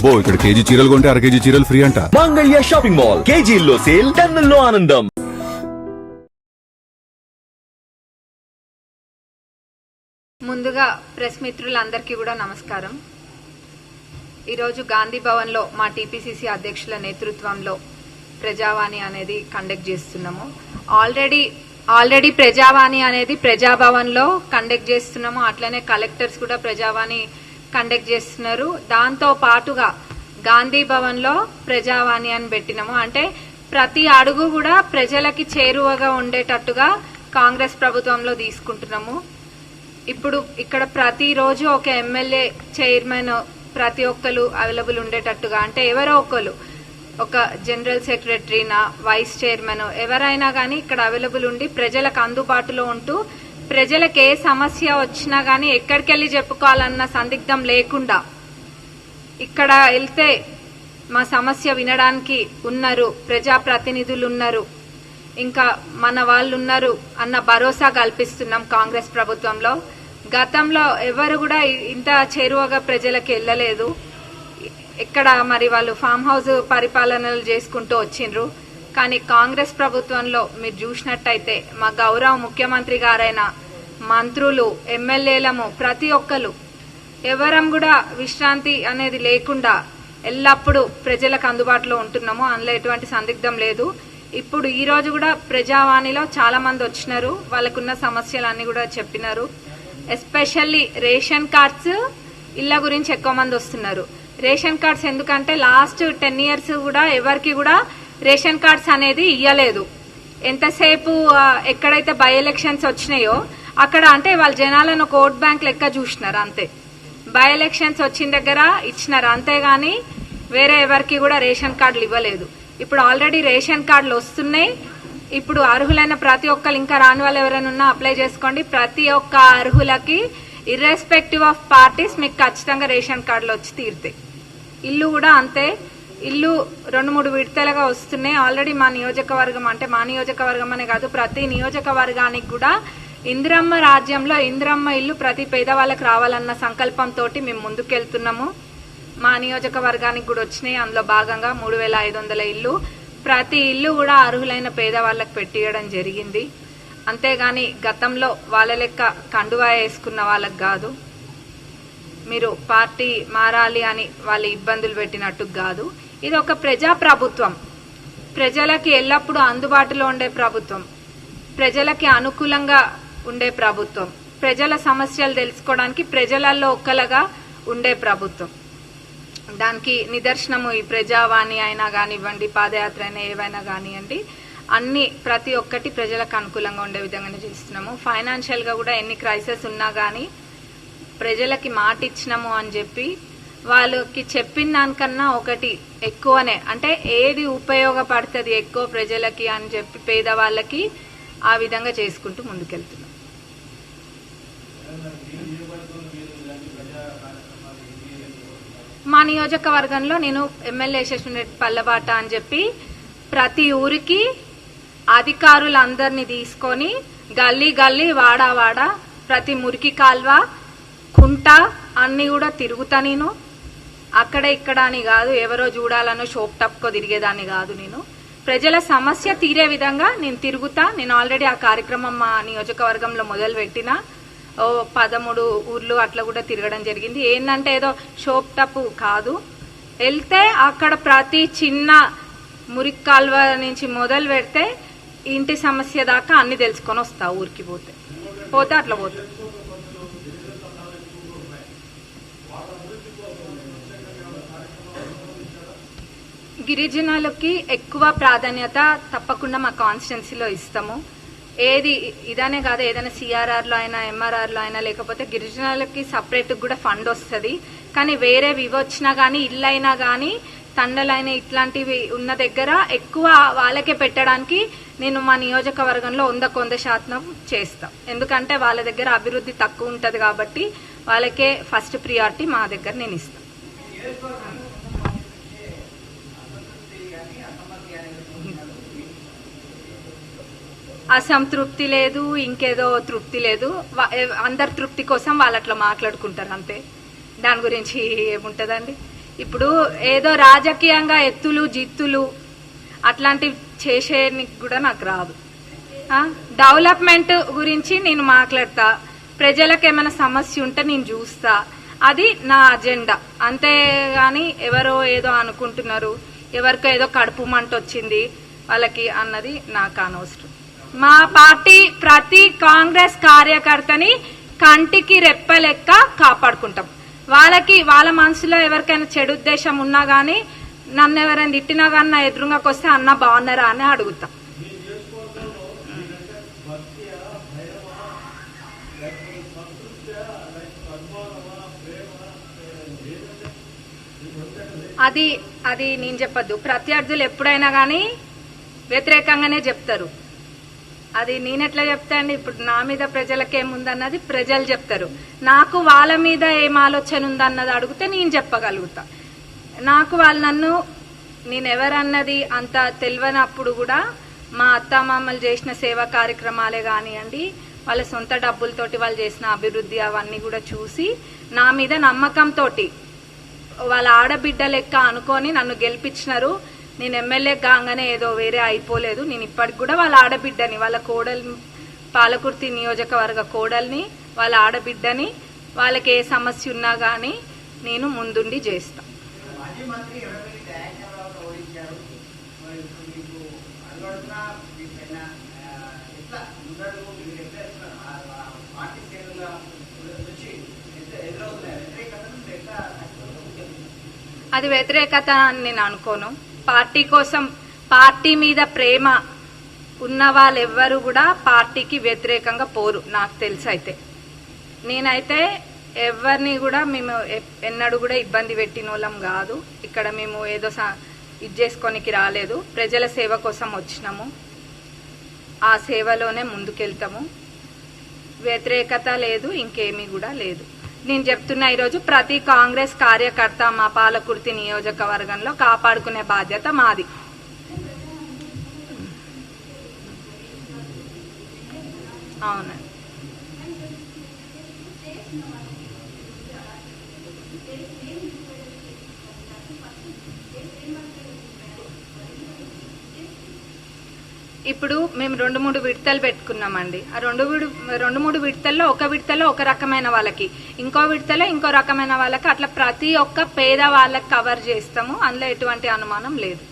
అబ్బో ఇక్కడ కేజీ చీరలు కొంటే అర కేజీ చీరలు ఫ్రీ అంట. మంగళ్య షాపింగ్ మాల్, కేజీల్లో సేల్, టన్నుల్లో ఆనందం. ముందుగా ప్రెస్ మిత్రులందరికీ కూడా నమస్కారం. ఈరోజు గాంధీ భవన్ లో మా టీపీసీసీ అధ్యక్షుల నేతృత్వంలో ప్రజావాణి అనేది కండక్ట్ చేస్తున్నాము. ఆల్రెడీ ప్రజావాణి అనేది ప్రజాభవన్ లో కండక్ట్ చేస్తున్నాము. అట్లనే కలెక్టర్స్ కూడా ప్రజావాణి కండక్ట్ చేస్తున్నారు. దాంతో పాటుగా గాంధీ భవన్ లో ప్రజావాణి అని పెట్టినాము. అంటే ప్రతి అడుగు కూడా ప్రజలకి చేరువగా ఉండేటట్టుగా కాంగ్రెస్ ప్రభుత్వంలో తీసుకుంటున్నాము. ఇప్పుడు ఇక్కడ ప్రతిరోజు ఒక ఎమ్మెల్యే, చైర్మన్ ప్రతి ఒక్కరు అవైలబుల్ ఉండేటట్టుగా, అంటే ఎవరో ఒకరు, ఒక జనరల్ సెక్రటరీనా, వైస్ చైర్మన్ ఎవరైనా కానీ ఇక్కడ అవైలబుల్ ఉండి ప్రజలకు అందుబాటులో ఉంటూ ప్రజలకు ఏ సమస్య వచ్చినా గానీ ఎక్కడికి వెళ్లి చెప్పుకోవాలన్న సందిగ్ధం లేకుండా ఇక్కడ వెళ్తే మా సమస్య వినడానికి ఉన్నారు, ప్రజాప్రతినిధులు ఉన్నారు, ఇంకా మన వాళ్ళు ఉన్నారు అన్న భరోసా కల్పిస్తున్నాం కాంగ్రెస్ ప్రభుత్వంలో. గతంలో ఎవరు కూడా ఇంత చేరువగా ప్రజలకు వెళ్ళలేదు. ఇక్కడ మరి వాళ్ళు ఫామ్ హౌస్ పరిపాలనలు చేసుకుంటూ వచ్చిండ్రు. కానీ కాంగ్రెస్ ప్రభుత్వంలో మీరు చూసినట్టయితే మా గౌరవ ముఖ్యమంత్రి గారైన మంత్రులు, ఎమ్మెల్యేలము ప్రతి ఒక్కరు ఎవరం కూడా విశ్రాంతి అనేది లేకుండా ఎల్లప్పుడూ ప్రజలకు అందుబాటులో ఉంటున్నాము. అందులో ఎటువంటి సందిగ్ధం లేదు. ఇప్పుడు ఈ రోజు కూడా ప్రజావాణిలో చాలా మంది వచ్చినారు, వాళ్ళకున్న సమస్యలన్నీ కూడా చెప్పినారు. ఎస్పెషల్లీ రేషన్ కార్డ్స్ ఇళ్ల గురించి ఎక్కువ మంది వస్తున్నారు. రేషన్ కార్డ్స్ ఎందుకంటే లాస్ట్ 10 years కూడా ఎవరికి కూడా రేషన్ కార్డ్స్ అనేది ఇయ్యలేదు. ఎంతసేపు ఎక్కడైతే బై ఎలక్షన్స్ వచ్చినాయో అక్కడ అంటే వాళ్ళ జనాలను ఒక ఓట్ బ్యాంక్ లెక్క చూసినారు అంతే. బై ఎలక్షన్స్ వచ్చిన దగ్గర ఇచ్చినారు అంతేగాని వేరే ఎవరికి కూడా రేషన్ కార్డులు ఇవ్వలేదు. ఇప్పుడు ఆల్రెడీ రేషన్ కార్డులు వస్తున్నాయి. ఇప్పుడు అర్హులైన ప్రతి ఒక్కరు, ఇంకా రాని వాళ్ళు ఎవరైనా ఉన్నా అప్లై చేసుకోండి. ప్రతి ఒక్క అర్హులకి ఇర్రెస్పెక్టివ్ ఆఫ్ పార్టీస్ మీకు ఖచ్చితంగా రేషన్ కార్డులు వచ్చి తీరుతాయి. ఇల్లు కూడా అంతే. ఇల్లు 2-3 విడతలుగా వస్తున్నాయి. ఆల్రెడీ మా నియోజకవర్గం, అంటే మా నియోజకవర్గం అనే కాదు ప్రతి నియోజకవర్గానికి కూడా ఇందిరమ్మ రాజ్యంలో ఇందిరమ్మ ఇల్లు ప్రతి పేదవాళ్ళకి రావాలన్న సంకల్పంతో మేము ముందుకెళ్తున్నాము. మా నియోజకవర్గానికి కూడా వచ్చినాయి. అందులో భాగంగా 3500 ఇల్లు, ప్రతి ఇల్లు కూడా అర్హులైన పేదవాళ్ళకి పెట్టియడం జరిగింది. అంతేగాని గతంలో వాళ్ళ లెక్క కండువా వేసుకున్న వాళ్ళకి కాదు. మీరు పార్టీ మారాలి అని వాళ్ళు ఇబ్బందులు పెట్టినట్టు కాదు. ఇది ఒక ప్రజా ప్రభుత్వం, ప్రజలకి ఎల్లప్పుడూ అందుబాటులో ఉండే ప్రభుత్వం, ప్రజలకి అనుకూలంగా ఉండే ప్రభుత్వం, ప్రజల సమస్యలు తెలుసుకోవడానికి ప్రజలలో ఒక్కలుగా ఉండే ప్రభుత్వం. దానికి నిదర్శనము ఈ ప్రజావాణి అయినా కానివ్వండి, పాదయాత్ర అయినా ఏవైనా కానివ్వండి, అన్ని ప్రతి ఒక్కటి ప్రజలకు అనుకూలంగా ఉండే విధంగానే చేస్తున్నాము. ఫైనాన్షియల్ గా కూడా ఎన్ని క్రైసిస్ ఉన్నా గానీ ప్రజలకి మాట ఇచ్చినాము అని చెప్పి వాళ్ళకి చెప్పిన దానికన్నా ఒకటి ఎక్కువనే, అంటే ఏది ఉపయోగపడుతుంది ఎక్కువ ప్రజలకి అని చెప్పి పేదవాళ్ళకి ఆ విధంగా చేసుకుంటూ ముందుకెళ్తున్నాం. మా నియోజకవర్గంలో నేను ఎమ్మెల్యే యశస్విని పల్లబాట అని చెప్పి ప్రతి ఊరికి అధికారులందరినీ తీసుకొని గల్లీ గల్లీ, వాడా వాడా, ప్రతి మురికి కాల్వ, కుంట అన్ని కూడా తిరుగుతా. నేను అక్కడ ఇక్కడ అని కాదు, ఎవరో చూడాలనో షోప్ టప్కో తిరిగేదాన్ని కాదు. నేను ప్రజల సమస్య తీరే విధంగా నేను తిరుగుతా. నేను ఆల్రెడీ ఆ కార్యక్రమం మా నియోజకవర్గంలో మొదలు పెట్టిన 13 ఊర్లు అట్లా కూడా తిరగడం జరిగింది. ఏంటంటే ఏదో షోప్ టప్ కాదు, వెళ్తే అక్కడ ప్రతి చిన్న మురికి కాల్వ నుంచి మొదలు పెడితే ఇంటి సమస్య దాకా అన్ని తెలుసుకొని వస్తా. ఊరికి పోతే అట్లా పోతా. గిరిజనులకి ఎక్కువ ప్రాధాన్యత తప్పకుండా మా కాన్స్టిట్యున్సీలో ఇస్తాము. ఏది ఇదనే కాదు, ఏదైనా సిఆర్ఆర్ లో అయినా, ఎంఆర్ఆర్ లో అయినా, లేకపోతే గిరిజనులకి సపరేట్ కూడా ఫండ్ వస్తుంది. కానీ వేరేవి ఇవ్వచ్చినా గానీ, ఇల్లు అయినా గానీ, తండలైన ఇట్లాంటివి ఉన్న దగ్గర ఎక్కువ వాళ్ళకే పెట్టడానికి నేను మా నియోజకవర్గంలో 100% చేస్తాం. ఎందుకంటే వాళ్ళ దగ్గర అభివృద్ధి తక్కువ ఉంటది కాబట్టి వాళ్ళకే ఫస్ట్ ప్రియారిటీ మా దగ్గర నేను ఇస్తాను. అసంతృప్తి లేదు, ఇంకేదో తృప్తి లేదు. అందరి తృప్తి కోసం వాళ్ళు అట్లా మాట్లాడుకుంటారు అంతే. దాని గురించి ఏముంటదండి. ఇప్పుడు ఏదో రాజకీయంగా ఎత్తులు జిత్తులు అట్లాంటివి చేసేనికి కూడా నాకు రాదు. డెవలప్మెంట్ గురించి నేను మాట్లాడతా, ప్రజలకు ఏమైనా సమస్య ఉంటే నేను చూస్తా, అది నా అజెండా. అంతేగాని ఎవరో ఏదో అనుకుంటున్నారు, ఎవరికో ఏదో కడుపు మంట వచ్చింది వాళ్ళకి అన్నది నాకు అనవసరం. మా పార్టీ ప్రతి కాంగ్రెస్ కార్యకర్తని కంటికి రెప్పలెక్క కాపాడుకుంటాం. వాళ్ళ మనసులో ఎవరికైనా చెడు ఉద్దేశం ఉన్నా గానీ, నన్ను ఎవరైనా తిట్టినా గానీ నా ఎదురుగాకి వస్తే అన్న బాగున్నారా అని అడుగుతా. అది నేను చెప్పద్దు. ప్రత్యర్థులు ఎప్పుడైనా గానీ వ్యతిరేకంగానే చెప్తారు. అది నేనెట్లా చెప్తా అండి? ఇప్పుడు నా మీద ప్రజలకేముందన్నది ప్రజలు చెప్తారు. నాకు వాళ్ళ మీద ఏం ఆలోచన ఉందన్నది అడిగితే నేను చెప్పగలుగుతా. నాకు వాళ్ళు నేనెవరన్నది అంత తెలియనప్పుడు కూడా మా అత్తమామలు చేసిన సేవా కార్యక్రమాలే కానివ్వండి, వాళ్ళ సొంత డబ్బులతోటి వాళ్ళు చేసిన అభివృద్ధి అవన్నీ కూడా చూసి నా మీద నమ్మకంతో వాళ్ళ ఆడబిడ్డ లెక్క అనుకొని నన్ను గెలిపించినారు. నేను ఎమ్మెల్యే కాగానే ఏదో వేరే అయిపోలేదు. నేను ఇప్పటికి కూడా వాళ్ళ ఆడబిడ్డని, వాళ్ళ కోడలు, పాలకుర్తి నియోజకవర్గ కోడల్ని, వాళ్ళ ఆడబిడ్డని, వాళ్ళకి ఏ సమస్య ఉన్నా గానీ నేను ముందుండి చేస్తా. అది వ్యతిరేకత అని నేను అనుకోను. పార్టీ కోసం, పార్టీ మీద ప్రేమ ఉన్న వాళ్ళెవ్వరూ కూడా పార్టీకి వ్యతిరేకంగా పోరు. నాకు తెలిసి అయితే నేనైతే ఎవరిని కూడా మేము ఎన్నడూ కూడా ఇబ్బంది పెట్టిన వాళ్ళం కాదు. ఇక్కడ మేము ఏదో ఇది చేసుకోనికి రాలేదు. ప్రజల సేవ కోసం వచ్చినాము, ఆ సేవలోనే ముందుకెళ్తాము. వ్యతిరేకత లేదు, ఇంకేమీ కూడా లేదు. నేను చెప్తున్నా, ఈరోజు ప్రతి కాంగ్రెస్ కార్యకర్త మా పాలకుర్తి నియోజకవర్గంలో కాపాడుకునే బాధ్యత మాది. అవునండి. ఇప్పుడు మేము 2-3 విడతలు పెట్టుకున్నామండి. ఆ 2-3 విడతల్లో ఒక విడతలో ఒక రకమైన వాళ్ళకి, ఇంకో విడతలో ఇంకో రకమైన వాళ్ళకి, అట్లా ప్రతి ఒక్క పేద వాళ్ళకి కవర్ చేస్తాము. అందులో ఎటువంటి అనుమానం లేదు.